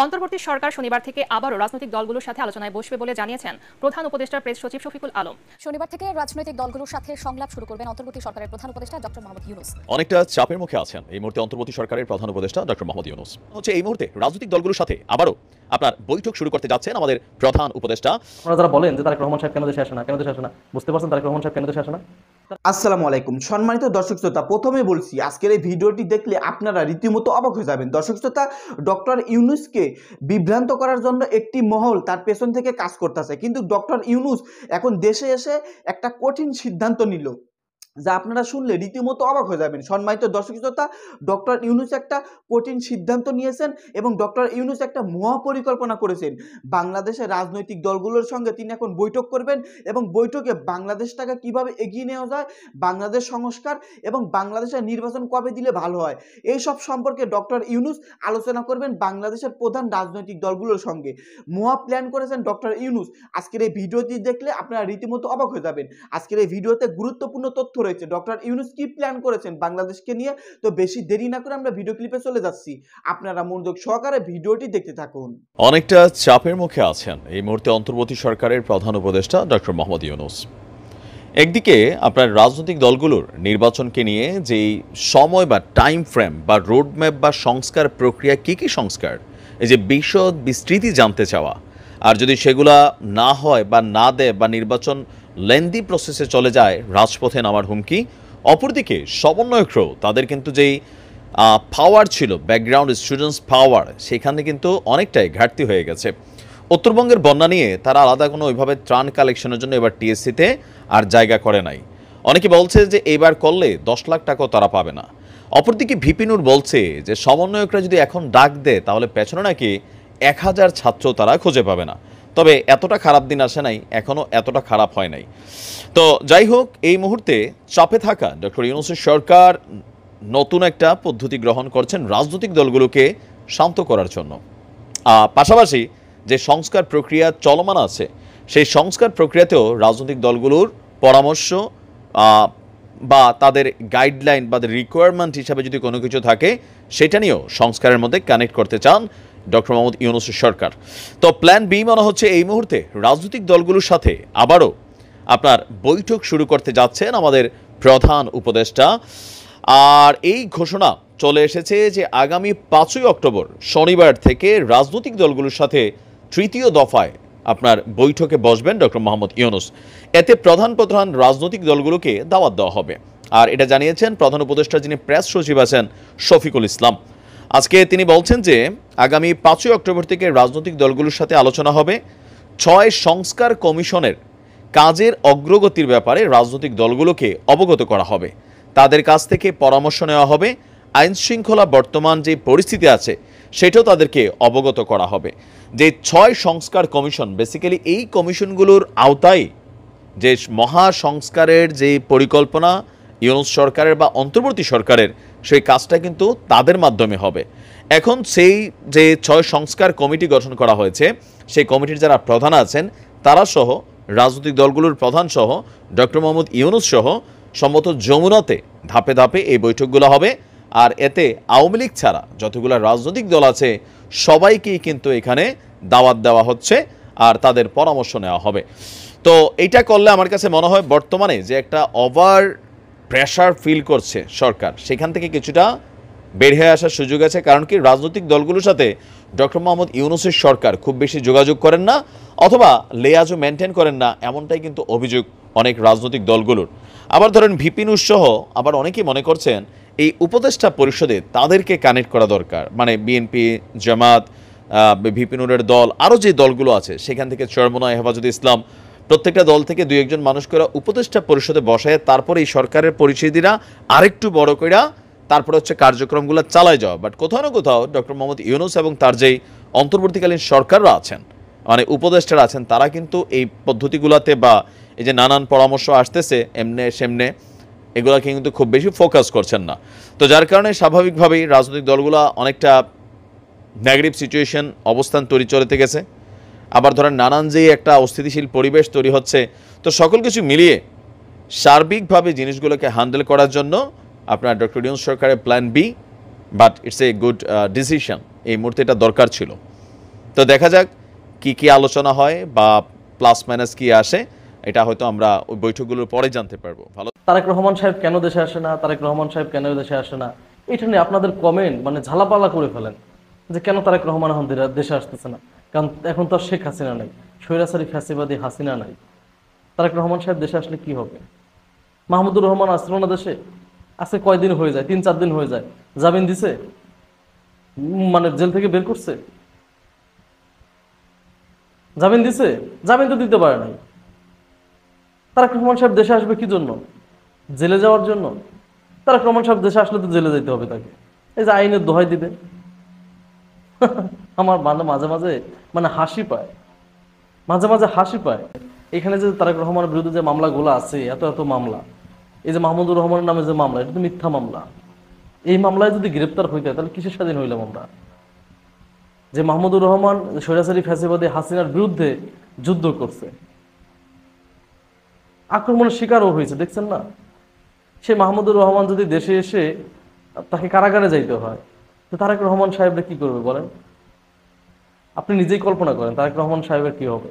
অন্তর্বর্তী সরকার শনিবার থেকে আবারও রাজনৈতিক দলগুলোর সাথে আলোচনায় বসবে বলে জানিয়েছেন প্রধান উপদেষ্টা প্রেস সচিব শফিকুল আলম। শনিবার থেকে রাজনৈতিক দলগুলোর সাথে সংলাপ শুরু করবেন অন্তর্বর্তী সরকারের প্রধান উপদেষ্টা ডক্টর মোহাম্মদ ইউনূস। অনেকটা চাপের মুখে আছেন এই মুহূর্তে অন্তর্বর্তী সরকারের প্রধান উপদেষ্টা ডক্টর মোহাম্মদ ইউনূস। হচ্ছে এই মুহূর্তে রাজনৈতিক দলগুলোর সাথে আবারও আপনার বৈঠক শুরু করতে যাচ্ছেন আমাদের প্রধান উপদেষ্টা। আপনারা যারা বলেন যে তারেক রহমান সাহেব কেন দেশে আসে না, বুঝতে পারছেন তারেক রহমান সাহেব কেন দেশে আসে না? আসসালামু আলাইকুম সম্মানিত দর্শক শ্রোতা, প্রথমে বলছি আজকের এই ভিডিওটি দেখলে আপনারা রীতিমতো অবাক হয়ে যাবেন। দর্শক শ্রোতা, ডক্টর ইউনূসকে বিভ্রান্ত করার জন্য একটি মহল তার পেছন থেকে কাজ করতেছে, কিন্তু ডক্টর ইউনূস এখন দেশে এসে একটা কঠিন সিদ্ধান্ত নিল যা আপনারা শুনলে রীতিমতো অবাক হয়ে যাবেন। সম্মানিত দর্শক শ্রোতা, ডক্টর ইউনূস একটা কঠিন সিদ্ধান্ত নিয়েছেন এবং ডক্টর ইউনূস একটা মহাপরিকল্পনা করেছেন। বাংলাদেশের রাজনৈতিক দলগুলোর সঙ্গে তিনি এখন বৈঠক করবেন এবং বৈঠকে বাংলাদেশটাকে কিভাবে এগিয়ে নেওয়া যায়, বাংলাদেশ সংস্কার এবং বাংলাদেশের নির্বাচন কবে দিলে ভালো হয়, এই সব সম্পর্কে ডক্টর ইউনূস আলোচনা করবেন বাংলাদেশের প্রধান রাজনৈতিক দলগুলোর সঙ্গে। মহা প্ল্যান করেছেন ডক্টর ইউনূস। আজকের এই ভিডিওটি দেখলে আপনারা রীতিমতো অবাক হয়ে যাবেন। আজকের এই ভিডিওতে গুরুত্বপূর্ণ তথ্য রয়েছে ডক্টর ইউনূস কি প্ল্যান করেছেন বাংলাদেশকে নিয়ে। তো বেশি দেরি না করে আমরা ভিডিও ক্লিপে চলে যাচ্ছি, আপনারা মনোযোগ সহকারে ভিডিওটি দেখতে থাকুন। অনেকটা চাপের মুখে আছেন এই মুহূর্তে অন্তর্বর্তী সরকারের প্রধান উপদেষ্টা ডক্টর মোহাম্মদ ইউনূস। একদিকে আপনার রাজনৈতিক দলগুলোর নির্বাচনকে নিয়ে যেই সময় বা টাইম ফ্রেম বা রোডম্যাপ বা সংস্কার প্রক্রিয়া কী কী সংস্কার, এই যে বিশদ বিস্তৃতি জানতে চাওয়া, আর যদি সেগুলা না হয় বা না দেয় বা নির্বাচন লেন্দি প্রসেসে চলে যায় রাজপথে নামার হুমকি। অপরদিকে সমন্বয়করাও তাদের কিন্তু যেই পাওয়ার ছিল, ব্যাকগ্রাউন্ড স্টুডেন্টস পাওয়ার, সেখানে কিন্তু অনেকটাই ঘাটতি হয়ে গেছে। উত্তরবঙ্গের বন্যা নিয়ে তারা আলাদা কোনো ওইভাবে ত্রাণ কালেকশনের জন্য এবার টিএসসিতে আর জায়গা করে নাই। অনেকে বলছে যে এবার করলে 10 লাখ টাকাও তারা পাবে না। অপরদিকে ভিপি নূর বলছে যে সমন্বয়করা যদি এখন ডাক দেয় তাহলে পেছনে নাকি 1000 ছাত্র তারা খুঁজে পাবে না। তবে এতটা খারাপ দিন আসে নাই, এখনও এতটা খারাপ হয় নাই। তো যাই হোক, এই মুহূর্তে চাপে থাকা ডক্টর ইউনূসের সরকার নতুন একটা পদ্ধতি গ্রহণ করছেন রাজনৈতিক দলগুলোকে শান্ত করার জন্য। পাশাপাশি যে সংস্কার প্রক্রিয়া চলমান আছে সেই সংস্কার প্রক্রিয়াতেও রাজনৈতিক দলগুলোর পরামর্শ বা তাদের গাইডলাইন বা রিকোয়ারমেন্ট হিসাবে যদি কোনো কিছু থাকে সেটা নিয়েও সংস্কারের মধ্যে কানেক্ট করতে চান ডক্টর মোহাম্মদ ইউনূসের সরকার। তো প্ল্যান বি মনে হচ্ছে এই মুহূর্তে রাজনৈতিক দলগুলোর সাথে আবারও আপনার বৈঠক শুরু করতে যাচ্ছেন আমাদের প্রধান উপদেষ্টা। আর এই ঘোষণা চলে এসেছে যে আগামী 5ই অক্টোবর শনিবার থেকে রাজনৈতিক দলগুলোর সাথে তৃতীয় দফায় আপনার বৈঠকে বসবেন ডক্টর মোহাম্মদ ইউনূস। এতে প্রধান রাজনৈতিক দলগুলোকে দাওয়াত দেওয়া হবে। আর এটা জানিয়েছেন প্রধান উপদেষ্টা যিনি প্রেস সচিব আছেন শফিকুল ইসলাম। আজকে তিনি বলছেন যে আগামী 5ই অক্টোবর থেকে রাজনৈতিক দলগুলোর সাথে আলোচনা হবে। 6 সংস্কার কমিশনের কাজের অগ্রগতির ব্যাপারে রাজনৈতিক দলগুলোকে অবগত করা হবে, তাদের কাছ থেকে পরামর্শ নেওয়া হবে। আইন শৃঙ্খলা বর্তমান যে পরিস্থিতি আছে সেটাও তাদেরকে অবগত করা হবে। যে 6 সংস্কার কমিশন, বেসিক্যালি এই কমিশনগুলোর আওতায় যে মহা সংস্কারের যে পরিকল্পনা ইউনূস সরকারের বা অন্তর্বর্তী সরকারের, সেই কাজটা কিন্তু তাদের মাধ্যমে হবে। এখন সেই যে 6 সংস্কার কমিটি গঠন করা হয়েছে সেই কমিটির যারা প্রধান আছেন তারা সহ রাজনৈতিক দলগুলোর প্রধান সহ ডক্টর মোহাম্মদ ইউনূস সহ সম্ভবত যমুনাতে ধাপে ধাপে এই বৈঠকগুলো হবে। আর এতে আওয়ামী লীগ ছাড়া যতগুলো রাজনৈতিক দল আছে সবাইকেই কিন্তু এখানে দাওয়াত দেওয়া হচ্ছে আর তাদের পরামর্শ নেওয়া হবে। তো এইটা করলে আমার কাছে মনে হয় বর্তমানে যে একটা ওভার প্রেশার ফিল করছে সরকার, সেখান থেকে কিছুটা বের হয়ে আসার সুযোগ আছে। কারণ কি, রাজনৈতিক দলগুলোর সাথে ডক্টর মোহাম্মদ ইউনূসের সরকার খুব বেশি যোগাযোগ করেন না অথবা লেয়াজও মেনটেন করেন না, এমনটাই কিন্তু অভিযোগ অনেক রাজনৈতিক দলগুলোর। আবার ধরেন ভিপি নূর সহ আবার অনেকেই মনে করছেন এই উপদেষ্টা পরিষদে তাদেরকে কানেক্ট করা দরকার, মানে বিএনপি, জামাত, ভিপি নূরের দল, আরও যে দলগুলো আছে সেখান থেকে চরমোনাই, হেফাজতে ইসলাম, প্রত্যেকটা দল থেকে 2-1 মানুষ করে উপদেষ্টা পরিষদে বসায় তারপরে এই সরকারের পরিচিতিরা আরেকটু বড় কইরা তারপরে হচ্ছে কার্যক্রমগুলো চালায় যাওয়া। বাট কোথাও না কোথাও ডক্টর মোহাম্মদ ইউনূস এবং তার যেই অন্তর্বর্তীকালীন সরকাররা আছেন, মানে উপদেষ্টারা আছেন, তারা কিন্তু এই পদ্ধতিগুলোতে বা এই যে নানান পরামর্শ আসতেছে এমনে সেমনে, এগুলোকে কিন্তু খুব বেশি ফোকাস করছেন না। তো যার কারণে স্বাভাবিকভাবেই রাজনৈতিক দলগুলো অনেকটা নেগেটিভ সিচুয়েশন অবস্থান চলতে গেছে। আবার ধরেন নানান যে একটা অস্থিতিশীল পরিবেশ তৈরি হচ্ছে, তো সকল কিছু মিলিয়ে সার্বিকভাবে জিনিসগুলোকে হ্যান্ডেল করার জন্য আপনার ডক্টর ইউনূস সরকারের plan B, but it's a good decision, এই মুহূর্তে এটা দরকার ছিল। তো দেখা যাক কি কি আলোচনা হয় বা প্লাস মাইনাস কি আসে, এটা হয়তো আমরা ওই বৈঠকগুলোর পরে জানতে পারবো। ভালো। তারেক রহমান সাহেব কেন দেশে আসে না, তারেক রহমান সাহেব কেন দেশে আসে না, এটা নিয়ে আপনাদের কমেন্ট মানে ঝালাপালা করে ফেলেন যে কেন তারেক রহমান এখন দেশে আসতেছে না। কারণ এখন তো আর শেখ হাসিনা নাই, স্বৈরাচারী ফ্যাসিবাদী হাসিনা নাই। তারেক রহমান সাহেব দেশে আসলে কি হবে? মাহমুদুর রহমান আসলো না দেশে, আজকে কয়দিন হয়ে যায়, 3-4 দিন হয়ে যায়, জামিন দিছে, মানে জেল থেকে বের করছে, জামিন দিছে? জামিন তো দিতে পারে নাই। তারেক রহমান সাহেব দেশে আসবে কি জন্য? জেলে যাওয়ার জন্য? তারেক রহমান সাহেব দেশে আসলে তো জেলে যেতে হবে তাকে। এই যে আইনের দোহাই দিবে আমার মাঝে মাঝে মানে হাসি পায়, মাঝে মাঝে হাসি পায়। এখানে যে তারেক রহমানের বিরুদ্ধে যে মামলাগুলো আছে, এত এত মামলা, এই যে মাহমুদুর রহমানের নামে যে মামলা, এটা তো মিথ্যা মামলা। এই মামলায় যদি গ্রেপ্তার হইতে হয় তাহলে কিসের স্বাধীন হইলাম আমরা? যে মাহমুদুর রহমান স্বৈরাচারী ফ্যাসিবাদী হাসিনার বিরুদ্ধে যুদ্ধ করছে, আক্রমণের শিকারও হয়েছে, দেখছেন না? সে মাহমুদুর রহমান যদি দেশে এসে তাকে কারাগারে যাইতে হয়, তো তারেক রহমান সাহেবরা কি করবে বলেন? আপনি নিজেই কল্পনা করেন তারেক রহমান সাহেবের কি হবে।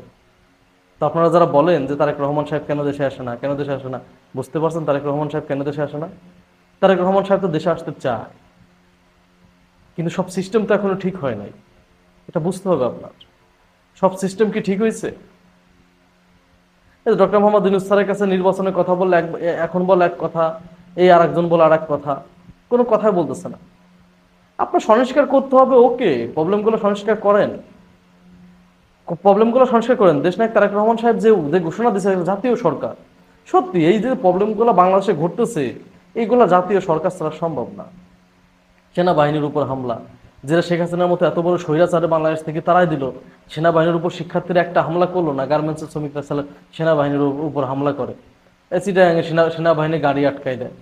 তো আপনারা যারা বলেন যে তারেক রহমান সাহেব কেন দেশে আসে না, কেন দেশে আসে না, বুঝতে পারছেন তারেক রহমান সাহেব কেন দেশে আসে না? তারেক রহমান সাহেব তো দেশে আসতে চায়, কিন্তু সব সিস্টেম তো এখনো ঠিক হয় নাই, এটা বুঝতে হবে আপনার। সব সিস্টেম কি ঠিক হয়েছে? ডক্টর মোহাম্মদ ইউনূস স্যারের কাছে নির্বাচনের কথা বললে এখন বলে এক কথা, এই আর একজন বলে আর এক কথা, কোনো কথাই বলতেছে না। আপনার সংস্কার করতে হবে, ওকে, প্রবলেমগুলো সংস্কার করেন, প্রবলেমগুলো সংস্কার করেন। দেশনায়ক তারেক রহমান সাহেব যে ঘোষণা দিয়েছে জাতীয় সরকার, সত্যি এই যে প্রবলেমগুলো বাংলাদেশে ঘটতেছে, এইগুলো জাতীয় সরকার ছাড়া সম্ভব না। সেনাবাহিনীর উপর হামলা, যেটা শেখ হাসিনার মতো এত বড় স্বৈরাচারে বাংলাদেশ থেকে তারাই দিল, সেনাবাহিনীর উপর শিক্ষার্থীরা একটা হামলা করলো না, গার্মেন্টসের শ্রমিকরা সেনাবাহিনীর উপর হামলা করে, চিটাগাঙে সেনাবাহিনী গাড়ি আটকাই দেয়।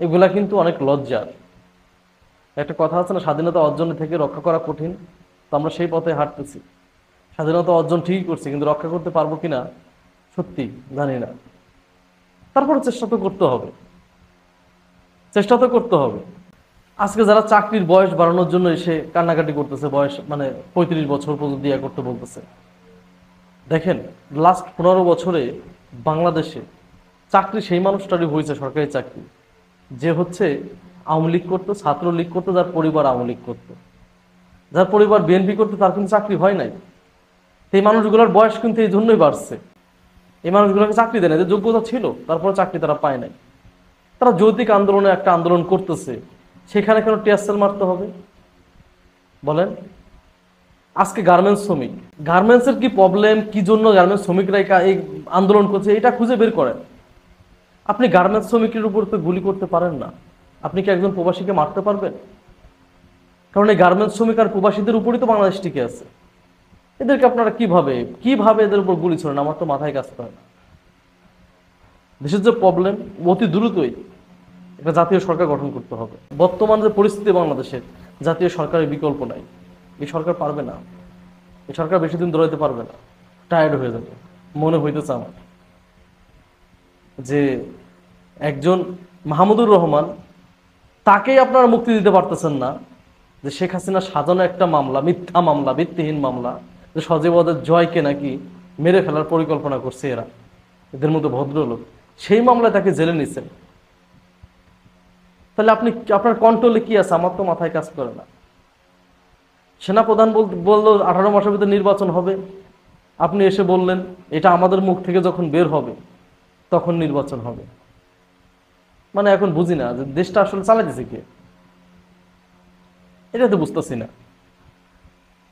এগুলা কিন্তু অনেক লজ্জার। একটা কথা আছে না, স্বাধীনতা অর্জনের থেকে রক্ষা করা কঠিন, তো আমরা সেই পথে হাঁটতেছি। স্বাধীনতা অর্জন ঠিকই করছি, কিন্তু রক্ষা করতে পারবো কিনা সত্যি জানি না। তারপরে চেষ্টা তো করতে হবে, চেষ্টা তো করতে হবে। আজকে যারা চাকরির বয়স বাড়ানোর জন্য এসে কান্নাকাটি করতেছে, বয়স মানে 35 বছর পর্যন্ত দিয়া করতে বলতেছে, দেখেন লাস্ট 15 বছরে বাংলাদেশে চাকরি সেই মানুষটারই হয়েছে, সরকারি চাকরি, যে হচ্ছে আওয়ামী লীগ করতো, ছাত্রলীগ করতো, যার পরিবার আওয়ামী লীগ করতো, যার পরিবার বিএনপি করতো, তার কিন্তু চাকরি হয় নাই। এই মানুষগুলোর বয়স কিন্তু এই জন্যই বাড়ছে। এই মানুষগুলোকে চাকরি দেয় না, যে যোগ্যতা ছিল তারপরে চাকরি তারা পায় নাই। তারা যৌতিক আন্দোলনে একটা আন্দোলন করতেছে, সেখানে কেন টিয়ারশেল মারতে হবে বলেন? আজকে গার্মেন্টস শ্রমিক, গার্মেন্টসের কি প্রবলেম, কি জন্য গার্মেন্টস শ্রমিকরা এই আন্দোলন করছে, এটা খুঁজে বের করেন। আপনি গার্মেন্টস শ্রমিকের উপর তো গুলি করতে পারেন না, আপনি কি একজন প্রবাসীকে মারতে পারবেন? কারণ এই গার্মেন্টস শ্রমিক আর প্রবাসীদের উপরই তো বাংলাদেশ টিকে আছে। এদেরকে আপনারা কিভাবে এদের উপর গুলি ছোড়েন, আমার তো মাথায় কাজ করে না। দেশের যে প্রবলেম, অতি দ্রুতই একটা জাতীয় সরকার গঠন করতে হবে। বর্তমান যে পরিস্থিতি বাংলাদেশের, জাতীয় সরকারের বিকল্প নাই। এই সরকার পারবে না, এই সরকার বেশি দিন দৌড়াইতে পারবে না, টায়ার্ড হয়ে যাবে। মনে হইতেছে আমার যে একজন মাহমুদুর রহমান, তাকেই আপনারা মুক্তি দিতে পারতেছেন না, যে শেখ হাসিনা সাজানো একটা মামলা, মিথ্যা মামলা, ভিত্তিহীন মামলা, যে সজীবদের জয়কে নাকি মেরে ফেলার পরিকল্পনা করছে এরা, এদের মতো ভদ্রলোক, সেই মামলায় তাকে জেলে নিচ্ছেন। তাহলে আপনার কন্ট্রোলে কি আছে? আমার তো মাথায় কাজ করে না। সেনাপ্রধান বললো 18 মাসের ভিতরে নির্বাচন হবে, আপনি এসে বললেন এটা আমাদের মুখ থেকে যখন বের হবে তখন নির্বাচন হবে। মানে এখন বুঝি না যে দেশটা আসলে চালাইতেছে কে, এটা তো বুঝতেছি না।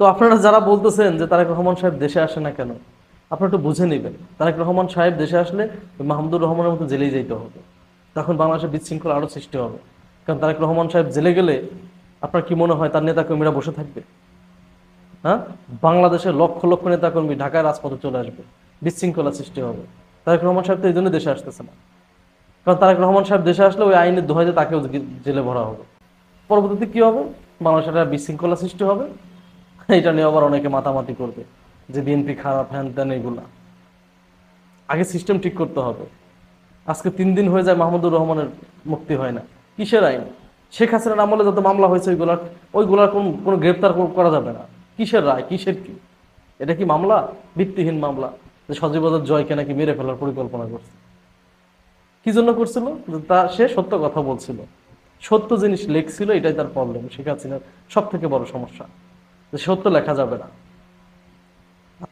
তো আপনারা যারা বলতেছেন যে তারেক রহমান সাহেব দেশে আসে না কেন, আপনারা একটু বুঝে নেবেন। তারেক রহমান সাহেব দেশে আসলে মাহমুদুর রহমানের মতো জেলেই যেতে হবে, তখন বাংলাদেশের বিশৃঙ্খলা আরো সৃষ্টি হবে। কারণ তারেক রহমান সাহেব জেলে গেলে আপনার কি মনে হয় তার নেতাকর্মীরা বসে থাকবে? হ্যাঁ, বাংলাদেশের লক্ষ লক্ষ নেতাকর্মী ঢাকায় রাজপথে চলে আসবে, বিশৃঙ্খলা সৃষ্টি হবে। তারেক রহমান সাহেব তো এই জন্য দেশে আসতেছে না, কারণ তারেক রহমান সাহেব দেশে আসলে ওই আইনের দোহাইতে তাকেও জেলে ভরা হবে। পরবর্তীতে কি হবে? বাংলাদেশের একটা বিশৃঙ্খলা সৃষ্টি হবে, এটা নিয়ে আবার অনেকে মাতামাতি করবে যে বিএনপি খারাপ, হ্যান ত্যান, এইগুলা। আগে সিস্টেম ঠিক করতে হবে। আজকে 3 দিন হয়ে যায় মাহমুদুর রহমানের মুক্তি হয় না। কিসের আইন? শেখ হাসিনার আমলে যত মামলা হয়েছে ওইগুলার কোনো গ্রেপ্তার করা যাবে না। কিসের রায়, কিসের কি? এটা কি মামলা? ভিত্তিহীন মামলা যে সজীবদের জয়কে নাকি মেরে ফেলার পরিকল্পনা করছে। কি জন্য করছিল? সে সত্য কথা বলছিল, সত্য জিনিস লেখছিল, এটাই তার প্রবলেম। শেখ হাসিনার সব থেকে বড় সমস্যা যে সত্য লেখা যাবে না।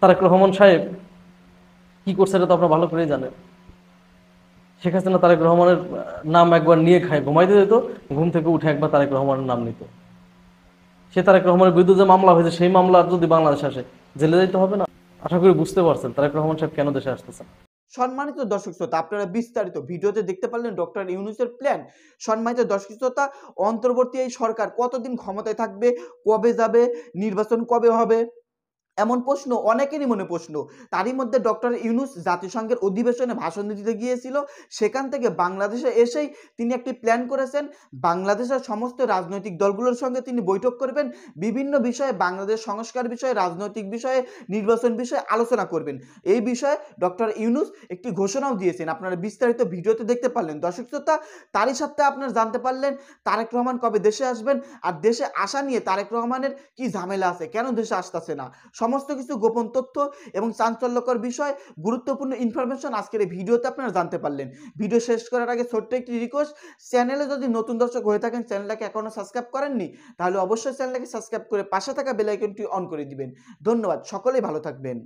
তারেক রহমান সাহেব কি করছে এটা তো আপনারা ভালো করেই জানেন। শেখ হাসিনা তারেক রহমানের নাম একবার নিয়ে ঘুমাইতে যেত, ঘুম থেকে উঠে একবার তারেক রহমানের নাম নিত। সে তারেক রহমানের বিরুদ্ধে যে মামলা হয়েছে সেই মামলা যদি বাংলাদেশে আসে, জেলে যাইতে হবে না? আশা করি বুঝতে পারছেন তারেক রহমান সাহেব কেন দেশে আসতেছেন। সম্মানিত দর্শক শ্রোতা, আপনারা বিস্তারিত ভিডিওতে দেখতে পারলেন ডক্টর ইউনূসের প্ল্যান। সম্মানিত দর্শক শ্রোতা, অন্তর্বর্তী এই সরকার কতদিন ক্ষমতায় থাকবে, কবে যাবে, নির্বাচন কবে হবে, এমন প্রশ্ন অনেকেরই মনে প্রশ্ন। তারই মধ্যে ডক্টর ইউনূস জাতিসংঘের অধিবেশনে ভাষণ দিতে গিয়েছিল। সেখান থেকে বাংলাদেশে এসেই তিনি একটি প্ল্যান করেছেন। বাংলাদেশের সমস্ত রাজনৈতিক দলগুলোর সঙ্গে তিনি বৈঠক করবেন, বিভিন্ন বিষয়ে, বাংলাদেশ সংস্কার বিষয়ে, রাজনৈতিক বিষয়ে, নির্বাচন বিষয়ে আলোচনা করবেন। এই বিষয়ে ডক্টর ইউনূস একটি ঘোষণাও দিয়েছেন। আপনারা বিস্তারিত ভিডিওতে দেখতে পারলেন দর্শক শ্রোতা। তারই সাথে আপনারা জানতে পারলেন তারেক রহমান কবে দেশে আসবেন, আর দেশে আসা নিয়ে তারেক রহমানের কি ঝামেলা আছে, কেন দেশে আসতেছে না, সমস্ত কিছু গোপন তথ্য এবং চাঞ্চল্যকর বিষয়, গুরুত্বপূর্ণ ইনফরমেশন আজকের এই ভিডিওতে আপনারা জানতে পারলেন। ভিডিও শেষ করার আগে ছোট্ট একটি রিকোয়েস্ট, চ্যানেলে যদি নতুন দর্শক হয়ে থাকেন, চ্যানেলটাকে এখনো সাবস্ক্রাইব করেননি, তাহলে অবশ্যই চ্যানেলটাকে সাবস্ক্রাইব করে পাশে থাকা বেল আইকনটি অন করে দিবেন। ধন্যবাদ, সকলেই ভালো থাকবেন।